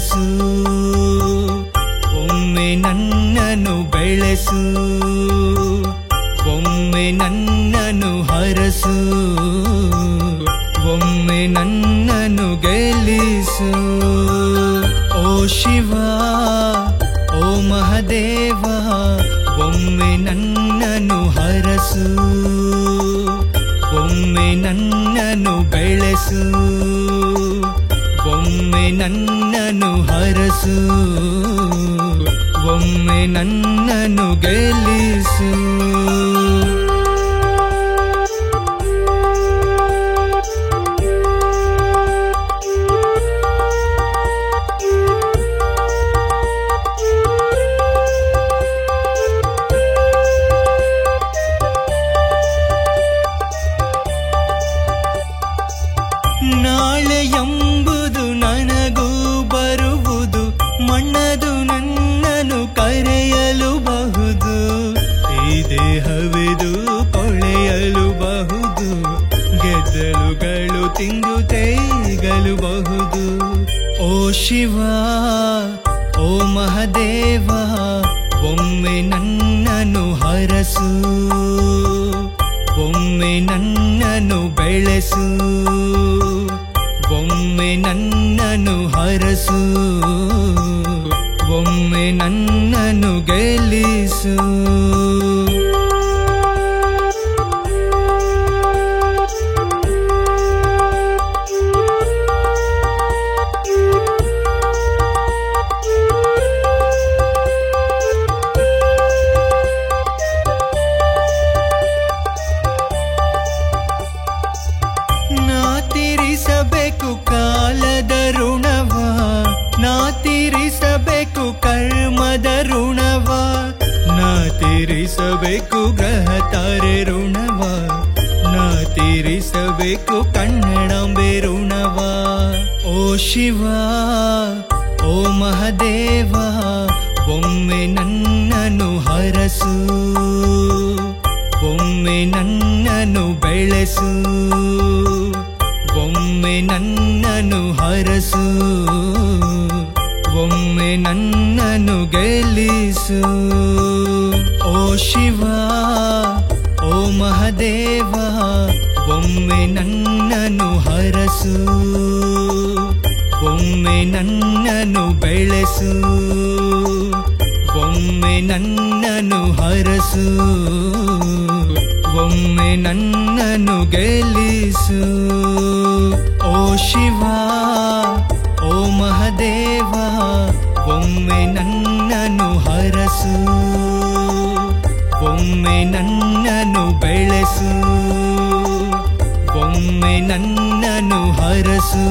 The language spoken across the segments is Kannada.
ಹರಸು, ಒಮ್ಮೆ ನನ್ನನ್ನು ಬೆಳೆಸು, ಒಮ್ಮೆ ನನ್ನನ್ನು ಹರಸು, ಒಮ್ಮೆ ನನ್ನನ್ನು ಗೆಲ್ಲಿಸು. ಓ ಶಿವ, ಓ ಮಹದೇವ, ಒಮ್ಮೆ ನನ್ನನ್ನು ಹರಸು, ಒಮ್ಮೆ ನನ್ನನ್ನು ಬೆಳೆಸು, ಒಮ್ಮೆ ನನ್ನನ್ನು ಹರಸು, ಒಮ್ಮೆ ನನ್ನನ್ನು ಗೆಲ್ಲಿಸು. ನಾಳೆ ಎಂಬುದು ನನಗೂ ಬರುವುದು, ಮಣ್ಣದು ನನ್ನನ್ನು ಕರೆಯಲು ಬಹುದು, ಈ ದೇಹವಿದು ಕೊಳೆಯಲು ಬಹುದು, ಗೆದ್ದಲುಗಳು ತಿಂದು ತೇಗಲು ಬಹುದು. ಓ ಶಿವ, ಓ ಮಹದೇವ, ಒಮ್ಮೆ ನನ್ನನ್ನು ಹರಸು, ಒಮ್ಮೆ ನನ್ನನ್ನು ಬೆಳೆಸು, ಒಮ್ಮೆ ನನ್ನನ್ನು ಹರಸು, ಒಮ್ಮೆ ನನ್ನನ್ನು ಗೆಲ್ಲಿಸು. ತೀರಿಸಬೇಕು ಕಾಲದ ಋಣವ, ನಾ ತೀರಿಸಬೇಕು ಕರ್ಮದ ಋಣವ, ನಾ ತೀರಿಸಬೇಕು ಗ್ರಹ ತಾರೆ ಋಣವ, ನಾ ತೀರಿಸಬೇಕು ಕನ್ನಡಾಂಬೆ ಋಣವ. ಓ ಶಿವ, ಓ ಮಹದೇವ, ಒಮ್ಮೆ ನನ್ನನ್ನು ಹರಸು, ಒಮ್ಮೆ ನನ್ನನ್ನು ಬೆಳೆಸು, ಒಮ್ಮೆ ನನ್ನನ್ನು ಹರಸು, ಒಮ್ಮೆ ನನ್ನನ್ನು ಗೆಲ್ಲಿಸು. ಓ ಶಿವ, ಓ ಮಹದೇವ, ಒಮ್ಮೆ ನನ್ನನ್ನು ಹರಸು, ಒಮ್ಮೆ ನನ್ನನ್ನು ಬೆಳೆಸು, ಒಮ್ಮೆ ನನ್ನನ್ನು ಹರಸು, ಒಮ್ಮೆ ನನ್ನನ್ನು ಗೆಲ್ಲಿಸು. ಓ ಶಿವ, ಓ ಮಹದೇವ, ಒಮ್ಮೆ ನನ್ನನ್ನು ಹರಸು, ಒಮ್ಮೆ ನನ್ನನ್ನು ಬೆಳೆಸು, ಒಮ್ಮೆ ನನ್ನನ್ನು ಹರಸು,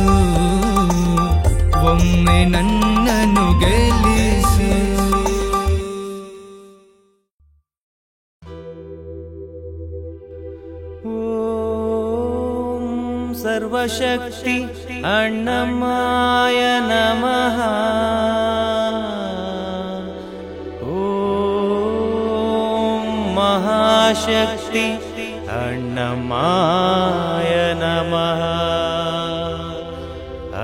ಒಮ್ಮೆ ನನ್ನನ್ನು ಗೆಲ್ಲಿಸು. ಸರ್ವಶಕ್ತಿ ಅಣ್ಣಮ್ಮಾಯ ನಮಃ. ಓಂ ಮಹಾಶಕ್ತಿ ಅಣ್ಣಮ್ಮಾಯ ನಮಃ.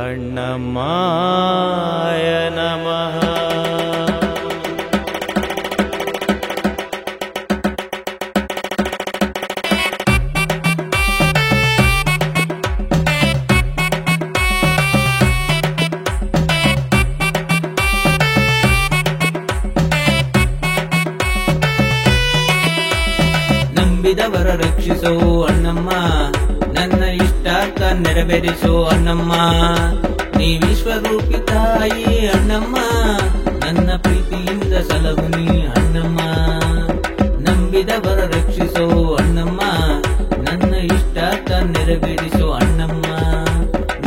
ಅಣ್ಣಮ್ಮಾಯ ನಮಃ. ನಂಬಿದವರ ರಕ್ಷಿಸೋ ಅಣ್ಣಮ್ಮ, ನನ್ನ ಇಷ್ಟಾರ್ಥ ನೆರವೇರಿಸೋ ಅಣ್ಣಮ್ಮ. ನೀ ವಿಶ್ವರೂಪಿ ತಾಯಿ ಅಣ್ಣಮ್ಮ, ನನ್ನ ಪ್ರೀತಿಯಿಂದ ಸಲಹು ನೀ ಅಣ್ಣಮ್ಮ. ನಂಬಿದವರ ರಕ್ಷಿಸೋ ಅಣ್ಣಮ್ಮ, ನನ್ನ ಇಷ್ಟಾರ್ಥ ನೆರವೇರಿಸೋ ಅಣ್ಣಮ್ಮ.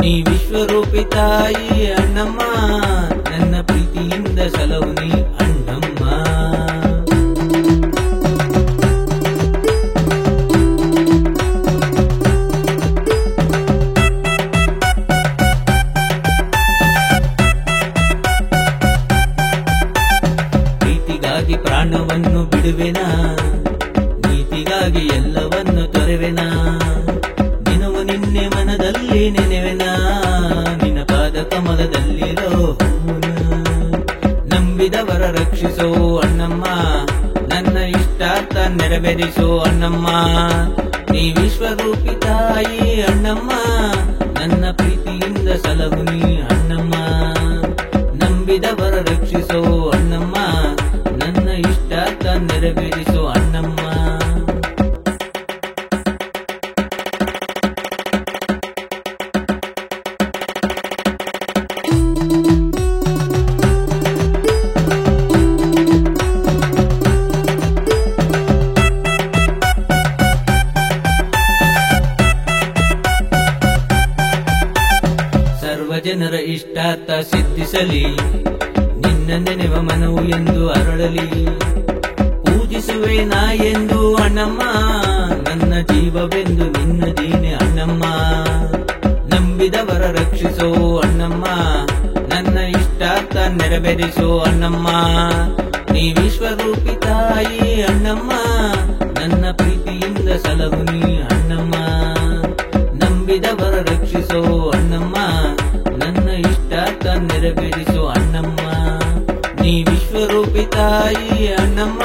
ನೀ ವಿಶ್ವರೂಪಿ ತಾಯಿ ಅಣ್ಣಮ್ಮ, ನನ್ನ ಪ್ರೀತಿಯಿಂದ ಸಲಹು ನೀ ಅಣ್ಣಮ್ಮ. ಪ್ರಾಣವನ್ನು ಬಿಡುವೆನಾ, ನೀತಿಗಾಗಿ ಎಲ್ಲವನ್ನು ತೊರೆವೆನಾ. ದಿನವು ನಿನ್ನೆ ಮನದಲ್ಲಿ ನೆನೆವೆನಾ, ನಿನ್ನ ಪಾದ ಕಮಲದಲ್ಲಿರೋ ರಕ್ಷಿಸೋ ಅಣ್ಣಮ್ಮ, ನನ್ನ ಇಷ್ಟಾರ್ಥ ನೆರವೇರಿಸೋ ಅಣ್ಣಮ್ಮ. ನೀ ವಿಶ್ವರೂಪಿ ತಾಯಿ ಅಣ್ಣಮ್ಮ, ನನ್ನ ಪ್ರೀತಿಯಿಂದ ಸಲಹು ನೀ ಅಣ್ಣಮ್ಮ. ನಂಬಿದವರ ರಕ್ಷಿಸೋ ಅಣ್ಣಮ್ಮ, ನನ್ನ ಇಷ್ಟಾರ್ಥ ನೆರವೇರಿಸೋ ಅಣ್ಣಮ್ಮ. ಜನರ ಇಷ್ಟಾರ್ಥ ಸಿದ್ಧಿಸಲಿ, ನಿನ್ನ ನೆನೆವ ಮನವು ಎಂದು ಅರಳಲಿ. ಪೂಜಿಸುವೆ ನಾ ಎಂದು ಅಣ್ಣಮ್ಮ, ನನ್ನ ಜೀವವೆಂದು ನಿನ್ನದೀನೆ ಅಣ್ಣಮ್ಮ. ನಂಬಿದವರ ರಕ್ಷಿಸೋ ಅಣ್ಣಮ್ಮ, ನನ್ನ ಇಷ್ಟಾರ್ಥ ನೆರವೇರಿಸೋ ಅಣ್ಣಮ್ಮ. ನೀ ವಿಶ್ವರೂಪಿ ತಾಯಿ ಅಣ್ಣಮ್ಮ, ನನ್ನ ಪ್ರೀತಿಯಿಂದ ಸಲಹು ನೀ ಅಣ್ಣಮ್ಮ. ನಂಬಿದವರ ರಕ್ಷಿಸೋ ಅಣ್ಣಮ್ಮ, ನನ್ನ ಇಷ್ಟಾರ್ಥ ನೆರವೇರಿಸೋ ಅಣ್ಣಮ್ಮ. ನೀ ವಿಶ್ವರೂಪಿ ತಾಯಿ ಅಣ್ಣಮ್ಮ,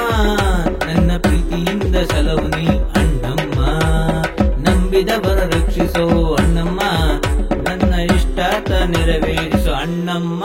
ನನ್ನ ಪ್ರೀತಿಯಿಂದ ಸಲಹು ನೀ ಅಣ್ಣಮ್ಮ. ನಂಬಿದವರ ರಕ್ಷಿಸೋ ಅಣ್ಣಮ್ಮ, ನನ್ನ ಇಷ್ಟಾರ್ಥ ನೆರವೇರಿಸೋ ಅಣ್ಣಮ್ಮ.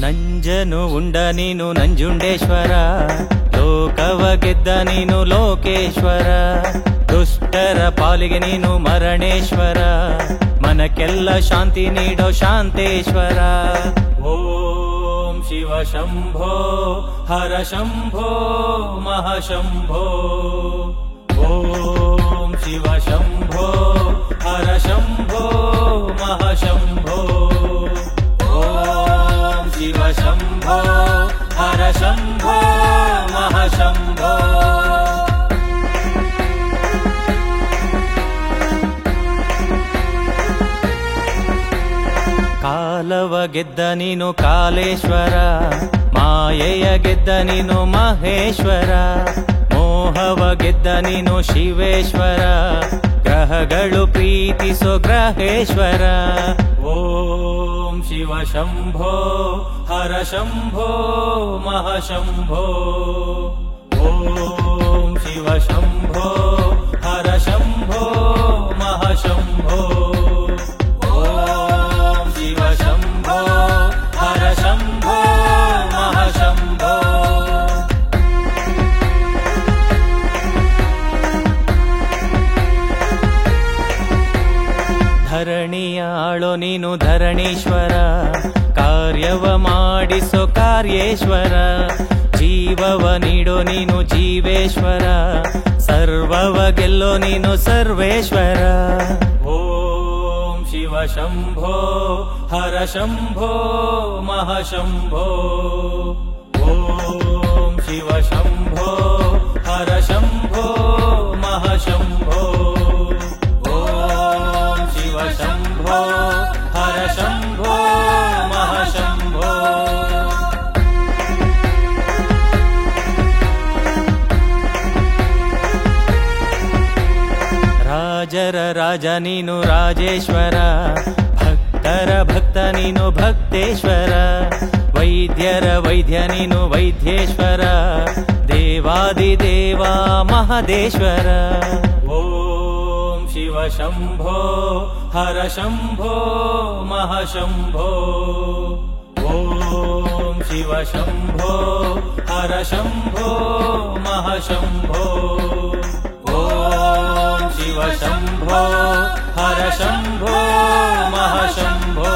ನಂಜನು ಉಂಡ ನೀನು ನಂಜುಂಡೇಶ್ವರ, ಲೋಕವ ಗೆದ್ದ ನೀನು ಲೋಕೇಶ್ವರ. ದುಷ್ಟರ ಪಾಲಿಗೆ ನೀನು ಮರಣೇಶ್ವರ, ಮನಕ್ಕೆಲ್ಲ ಶಾಂತಿ ನೀಡೋ ಶಾಂತೇಶ್ವರ. ಓಂ ಶಿವ ಶಂಭೋ ಹರ ಶಂಭೋ ಮಹಾಶಂಭೋ. ಓಂ ಶಿವ ಶಂಭೋ ಹರ ಶಂಭೋ ಮಹಾಶಂಭೋ. ಓಂ ಶಿವ ಶಂಭೋ ಹರ ಶಂಭೋ ಮಹಾಶಂಭೋ. ಕಾಲವ ಗೆದ್ದ ನೀನು ಕಾಲೇಶ್ವರ, ಮಾಯೆಯ ಗೆದ್ದ ನೀನು ಮಹೇಶ್ವರ. ಮೋಹವ ಗೆದ್ದ ನೀನು ಶಿವೇಶ್ವರ, ಗ್ರಹಗಳು ಪ್ರೀತಿಸೋ ಗ್ರಹೇಶ್ವರ. ಓಂ ಶಿವ ಶಂಭೋ ಹರ ಶಂಭೋ ಮಹಾಶಂಭೋ. ಓಂ ಶಿವ ಶಂಭೋ ಹರ ಶಂಭೋ ಮಹಾಶಂಭೋ. ಓಂ ಶಿವ ಶಂಭೋ ಹರ ಶಂಭೋ ಮಹಾಶಂಭೋ. ಧರಣಿಯ ಆಳೋ ನೀನು ಧರಣೀಶ್ವರ, ಕಾರ್ಯವ ಮಾಡಿಸೋ ಕಾರ್ಯೇಶ್ವರ. ಜೀವವ ನೀಡೋ ನೀನು ಜೀವೇಶ್ವರ, ಸರ್ವವ ಗೆಲ್ಲೋ ನೀನು ಸರ್ವೇಶ್ವರ. ಓಂ ಶಿವ ಶಂಭೋ ಹರ ಶಂಭೋ ಮಹಾಶಂಭೋ. ಓಂ ಶಿವ ಶಂಭೋ ಹರ ಶಂಭೋ ಮಹಾಶಂಭೋ. ಓಂ ಶಿವ ಶಂಭೋ ಹರ ಶಂಭೋ ಮಹಾಶಂಭೋ. ರಾಜರ ರಾಜ ನೀನು ರಾಜೇಶ್ವರ, ಭಕ್ತರ ಭಕ್ತ ನೀನು ಭಕ್ತೇಶ್ವರ. ವೈದ್ಯರ ವೈದ್ಯ ನೀನು ವೈದ್ಯೇಶ್ವರ, ದೇವಾದಿದೇವ ಮಹದೇಶ್ವರ. ಓಂ ಶಿವ ಶಂಭೋ ಹರ ಶಂಭೋ ಮಹಾಶಂಭೋ. ಓಂ ಶಿವ ಶಂಭೋ ಹರ ಶಂಭೋ ಮಹಾಶಂಭೋ. ಓಂ ಶಿವ ಶಂಭೋ ಹರ ಶಂಭೋ ಮಹಾಶಂಭೋ.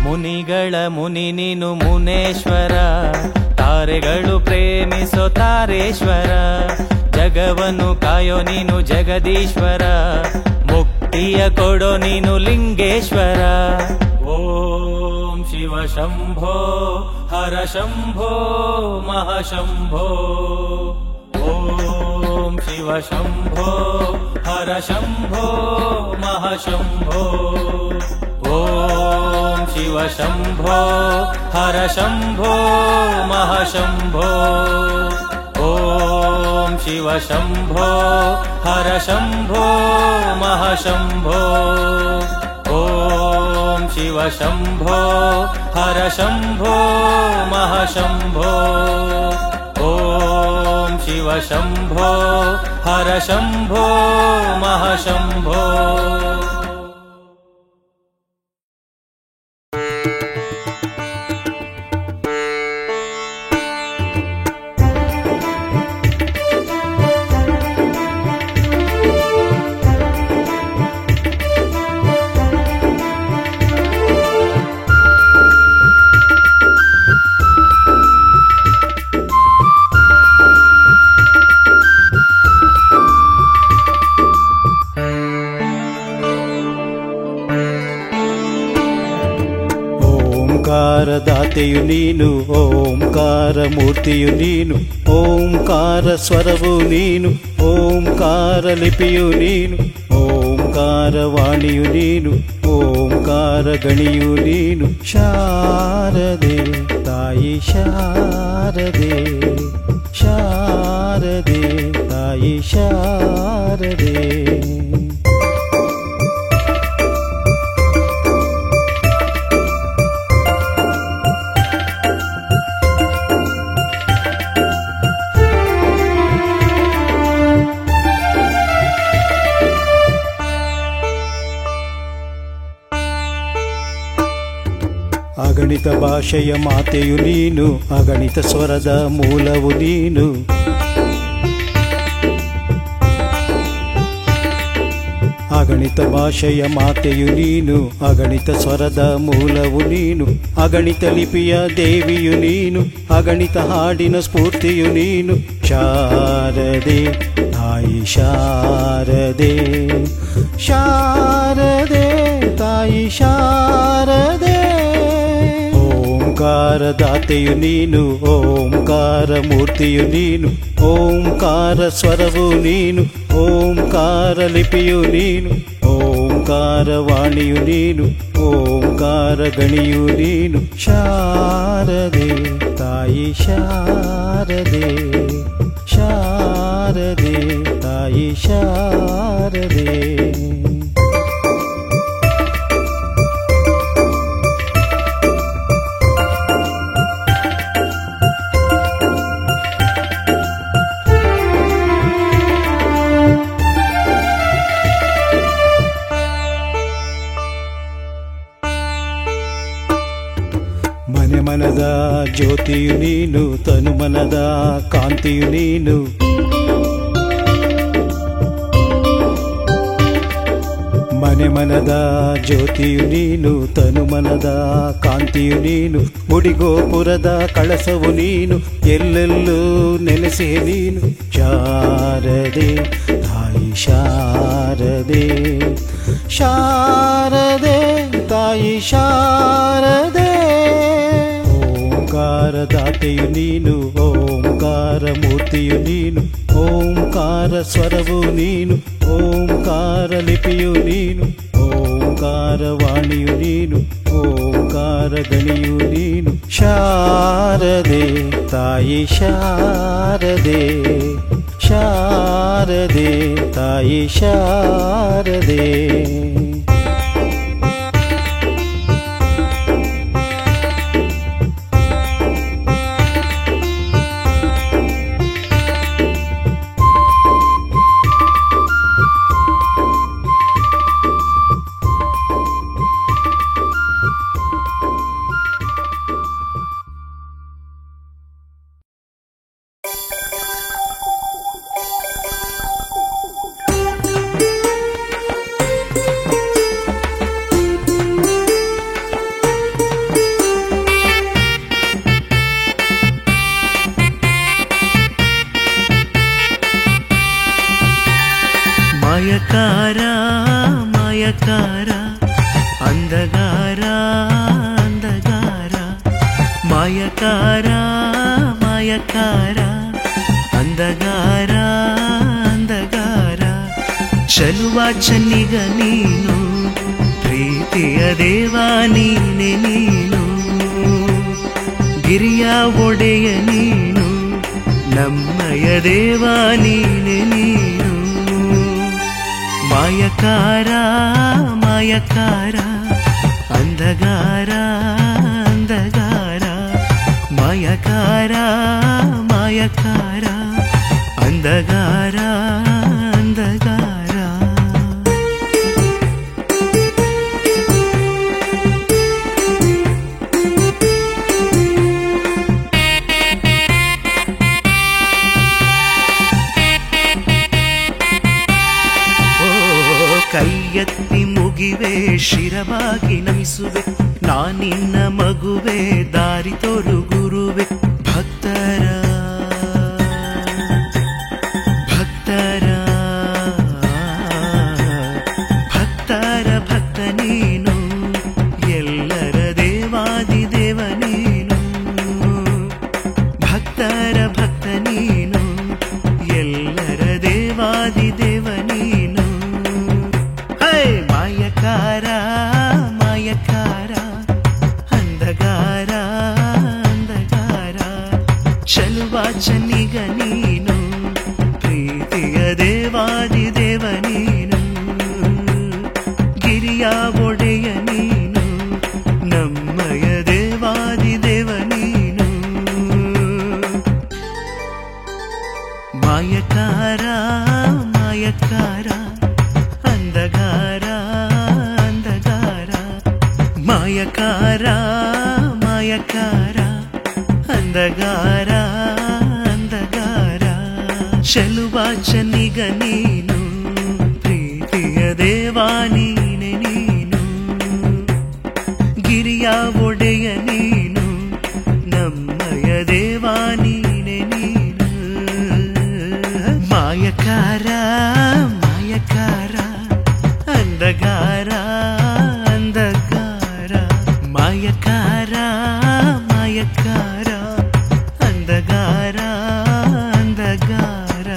ಮುನಿಗಳ ಮುನಿ ನೀನು ಮುನೇಶ್ವರ, ತಾರೆಗಳು ಪ್ರೇಮಿಸೋ ತಾರೇಶ್ವರ, ಜಗವನ್ನು ಕಾಯೋ ನೀನು ಜಗದೀಶ್ವರ, ಮುಕ್ತಿಯ ಕೊಡೋ ನೀನು ಲಿಂಗೇಶ್ವರ. ಓಂ ಶಿವ ಶಂಭೋ ಹರ ಶಂಭೋ ಮಹಾಶಂಭೋ. ಓಂ ಶಿವ ಶಂಭೋ ಹರ ಶಂಭೋ ಮಹಾಶಂಭೋ. ಓಂ ಶಿವ ಶಂಭೋ ಹರ ಶಂಭೋ ಮಹಾಶಂಭೋ. ಓಂ ಶಿವ ಶಂಭೋ ಹರ ಶಂಭೋ ಮಹಾಶಂಭೋ. ಓಂ ಶಿವ ಶಂಭೋ ಹರ ಶಂಭೋ ಮಹಾಶಂಭೋ. ಓಂ ಶಿವ ಶಂಭೋ ಹರ ಶಂಭೋ ಮಹಾಶಂಭೋ. ಓಂಕಾರದಾತೆಯು ನೀನು, ಓಂಕಾರ ಮೂರ್ತಿಯು ನೀನು, ಓಂಕಾರ ಸ್ವರವು ನೀನು, ಓಂಕಾರ ಲಿಪಿಯು ನೀನು, ಓಂಕಾರ ವಾಣಿಯು ನೀನು, ಓಂಕಾರ ಗಣಿಯು ನೀನು. ಶಾರದೆ ತಾಯಿ ಶಾರದೆ, ಶಾರದೆ ತಾಯಿ ಶಾರದೆ. ಅಗಣಿತ ಭಾಷೆಯ ಮಾತೆಯು ನೀನು, ಅಗಣಿತ ಸ್ವರದ ಮೂಲವು ನೀನು. ಅಗಣಿತ ಭಾಷೆಯ ಮಾತೆಯು ನೀನು, ಅಗಣಿತ ಸ್ವರದ ಮೂಲವು ನೀನು. ಅಗಣಿತ ಲಿಪಿಯ ದೇವಿಯು ನೀನು, ಅಗಣಿತ ಹಾಡಿನ ಸ್ಫೂರ್ತಿಯು ನೀನು. ಶಾರದೆ ತಾಯಿ ಶಾರದೆ, ಶಾರದೆ ತಾಯಿ ಶಾರದೆ. ಓಂಕಾರದಾತೆಯು ನೀನು, ಓಂಕಾರ ಮೂರ್ತಿಯು ನೀನು, ಓಂಕಾರ ಸ್ವರವು ನೀನು, ಓಂಕಾರ ಲಿಪಿಯು ನೀನು, ಓಂಕಾರ ವಾಣಿಯು ನೀನು, ಓಂಕಾರ ಗಣಿಯು ನೀನು. ಶಾರದೆ ತಾಯಿ ಶಾರದೆ, ಶಾರದೆ ತಾಯಿ ಶಾರದೆ. ಮನೆ ಮನದ ಜ್ಯೋತಿಯು ನೀನು, ತನು ಮನದ ಕಾಂತಿಯು ನೀನು. ಮನೆ ಮನದ ಜ್ಯೋತಿಯು ನೀನು, ತನು ಮನದ ಕಾಂತಿಯು ನೀನು. ಗುಡಿಗೋಪುರದ ಕಳಸವು ನೀನು, ಎಲ್ಲೆಲ್ಲೂ ನೆಲೆಸೆ ನೀನು. ಶಾರದೆ ತಾಯಿ ಶಾರದೆ, ಶಾರದೆ ತಾಯಿ ಶಾರದೆ. ಓಂಕಾರದಾತೆಯು ನೀನು, ಓಂಕಾರ ಮೂರ್ತಿಯು ನೀನು, ಓಂಕಾರ ಸ್ವರವು ನೀನು, ಓಂಕಾರ ಲಿಪಿಯು ನೀನು, ಓಂಕಾರ ವಾಣಿಯು ನೀನು, ಓಂಕಾರ ಗಣಿಯು ನೀನು. ಶಾರದೆ ತಾಯಿ ಶಾರದೆ, ಶಾರದೆ ತಾಯಿ ಶಾರದೆ. ಮಾಯಕಾರ ಮಾಯಕಾರ ಅಂಧಗಾರ ಅಂಧಗಾರ ಮಾಯಕಾರ ಮಾಯಕಾರ ಅಂಧಗಾರ ಅಂಧಗಾರ ಚಲುವ ಚನ್ನಿಗ ನೀನು ಪ್ರೀತಿಯ ದೇವ ನೀನೆ ನೀನು ಗಿರಿಯ ಒಡೆಯ ನೀನು ನಮ್ಮಯ ದೇವ ನೀನೆ ನೀನು ಮಾಯಕಾರ ಮಾಯಕಾರ ಅಂಧಗಾರ ಅಂಧಗಾರ ಮಾಯಕಾರ ಮಾಯಕಾರ ಅಂಧಗಾರ ಅಂಧಗಾರ ಕೈಯತ್ತಿ ಮುಗಿವೆ ಶಿರವಾಗಿ ನಮಿಸುವೆ ನಾನಿನ್ನ ಮಗುವೆ ದಾರಿ ತೋರು ಗುರುವೆ ಭಕ್ತರ ಭಕ್ತರ ಭಕ್ತರ ಭಕ್ತ ನೀನು ಎಲ್ಲರ ದೇವಾದಿ ದೇವ ನೀನು ಭಕ್ತರ ಭಕ್ತ ನೀನು ಎಲ್ಲರ ದೇವಾದಿ ದೇವ ನೀನು ಮಾಯಕಾರ ಮಾಯಕಾರ ಅಂಧಗಾರ ಅಂಧಗಾರ ಚಲುವ ಚನ್ನಿಗ ನೀನು ಪ್ರೀತಿಯ ದೇವಾದಿ ದೇವ ನೀನು ಗಿರಿಯ ಒಡೆಯ ನೀನು ನಮ್ಮಯ ದೇವಾದಿ ದೇವ ನೀನು ಮಾಯಕಾರ ಮಾಯಕಾರ ಅಂಧಗಾರ ಅಂಧಗಾರ ಮಾಯಕಾರ ಮಾಯಕಾರ ಅಂಧಗಾರ ಅಂಧಗಾರ ಚಲುವ ಚನ್ನಿಗ ನೀನು ಪ್ರೀತಿಯ ದೇವ ನೀನೆ ನೀನು ಗಿರಿಯ ಒಡೆಯ ನೀನು ನಮ್ಮಯ ದೇವ ನೀನೆ ನೀನು ಮಾಯಕಾರ ಮಾಯಕಾರ ಅಂಧಗಾರ ಅಂಧಗಾರ ಮಾಯಕಾರ ಮಾಯಕಾರ ಅಂಧಗಾರ ಅಂಧಗಾರ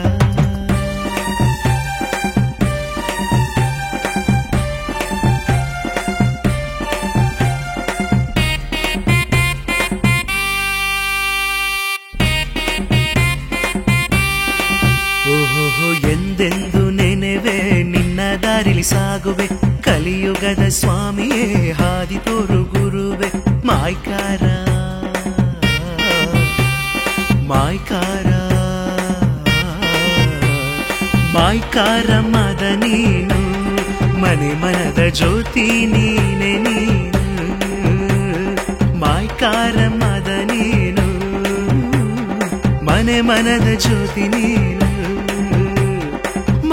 ಓಹೋ ಎಂದೆಂದು ನೆನೆವೆ ನಿನ್ನ ದಾರಿಲಿ ಸಾಗುವೆ ಕಲಿಯುಗದ ಸ್ವಾಮಿಯೇ ಹಾದಿ ತೋರು ಗುರುವೆ ಮಾಯ್ಕಾರ ಮಾಯ್ಕಾರ ಮಾಯ್ಕಾರ ಮದ ನೀನು ಮನೆ ಮನದ ಜ್ಯೋತಿ ನೀನೆ ನೀನು ಮಾಯ್ಕಾರ ಮದ ನೀನು ಮನೆ ಮನದ ಜ್ಯೋತಿ ನೀನು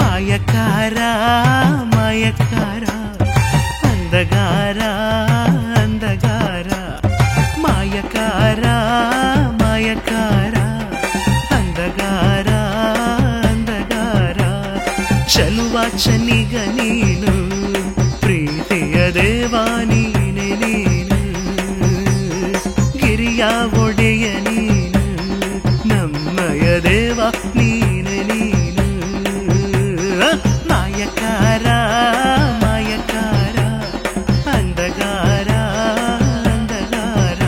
ಮಾಯಕಾರ ಮಾಯಕಾರ ಅಂಧಗಾರ ಅಂಧಗಾರ ಮಾಯಕಾರ ಮಾಯಕಾರ ಅಂಧಗಾರ ಅಂಧಗಾರ ಚಲುವ ಚನ್ನಿಗ ನೀನು ಪ್ರೀತಿಯ ದೇವ ನೀನೆ ನೀನು ಗಿರಿಯ ಒಡೆಯ ನೀನು ನಮ್ಮಯ ದೇವ ನೀನೆ ನೀನು ಮಾಯಕಾರ ಮಾಯಕಾರ ಅಂಧಗಾರ ಅಂಧಗಾರ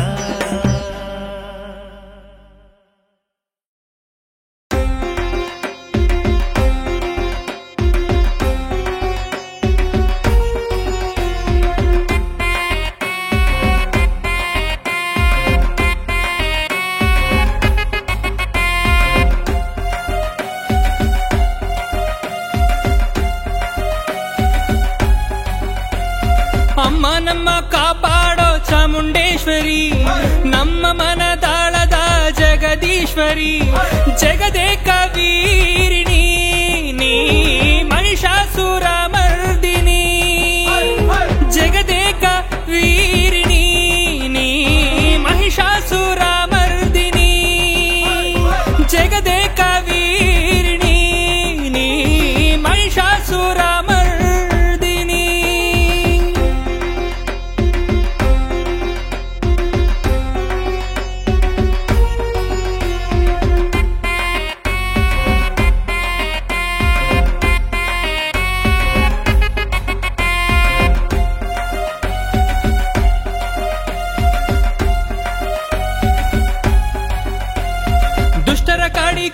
ಅಮ್ಮ ನಮ್ಮ ಕಾಪಾಡೋ ಚಾಮುಂಡೇಶ್ವರಿ ನಮ್ಮ ಮನದಾಳದ ಜಗದೀಶ್ವರಿ ಜಗದೇಕ ವೀರಿಣಿ ನೀ ಮಹಿಷಾಸುರ ಮರ್ದಿನಿ ಜಗದೇಕ ವೀರಿಣಿ ನೀ ಮಹಿಷಾಸುರ ಮರ್ದಿನಿ ಜಗದೇಕ ವೀರಿಣಿ ನೀ ಮಹಿಷಾಸುರ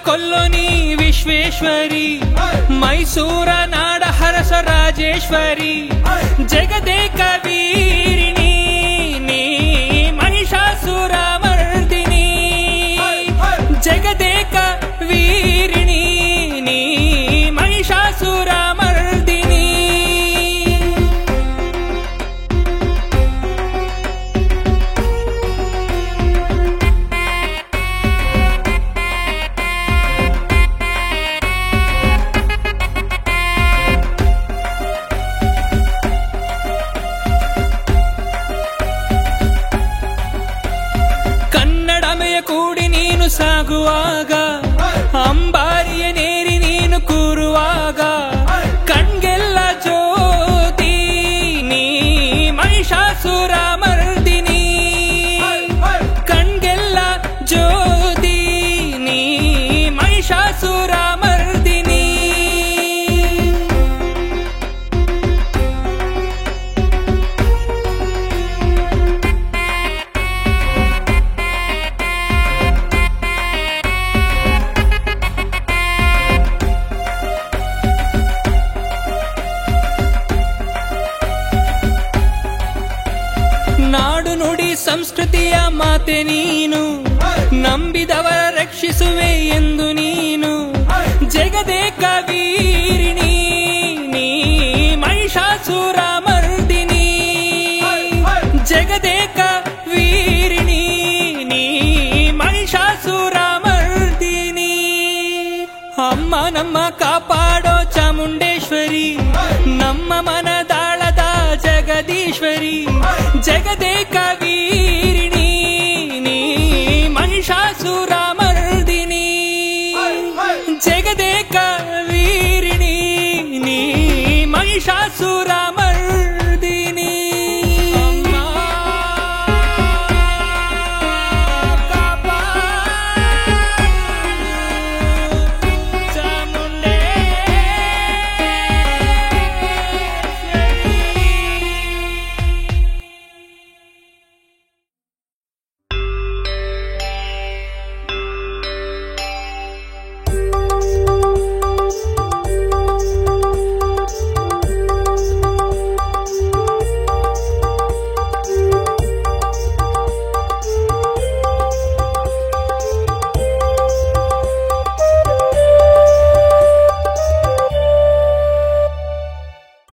ಕೊಲ್ಲೋನಿ ವಿಶ್ವೇಶ್ವರಿ, ಮೈಸೂರ ನಾಡ ಹರಸ ರಾಜೇಶ್ವರಿ, ಜಗದೇಕ ವೀರಿಣಿ ನೀ ಮಹಿಷಾಸುರ ಮರ್ದಿನಿ, ಜಗದೇಕ ವೀರಿಣಿ ನೀ ಮಹಿಷಾಸುರ ಮರ್ದಿನಿ. ಕೂಡಿ ನೀನು ಸಾಗುವಾಗ, ಅಂಬಾರಿಯ ನೇರಿ ನೀನು ಕೂರುವಾಗ, ಕಣ್ಗೆಲ್ಲ ಜ್ಯೋತಿ ನೀ ಮಹಿಷಾಸುರ ಮರ್ದಿನಿ, ಕಣ್ಗೆಲ್ಲ ಜ್ಯೋತಿ ನೀ ಮಹಿಷಾಸುರ ಮರ್ದಿನಿ. ನಾಡು ನುಡಿ ಸಂಸ್ಕೃತಿಯ ಮಾತೆ ನೀನು, ನಂಬಿದವರ ರಕ್ಷಿಸುವೆ ಎಂದು ನೀನು, ಜಗದೇಕ ವೀರಿಣಿ ನೀ ಮಹಿಷಾಸುರ ಮರ್ದಿನಿ, ಜಗದೇಕ ವೀರಿಣಿ ನೀ ಮಹಿಷಾಸುರ ಮರ್ದಿನಿ. ಅಮ್ಮ ನಮ್ಮ ಕಾಪಾಡೋ ಚಾಮುಂಡೇಶ್ವರಿ, ನಮ್ಮ ಮನದಾಳದ ಜಗದೀಶ್ವರಿ, ಜಗದೇಕ ವೀರಿಣಿ ನೀ ಮಹಿಷಾಸುರ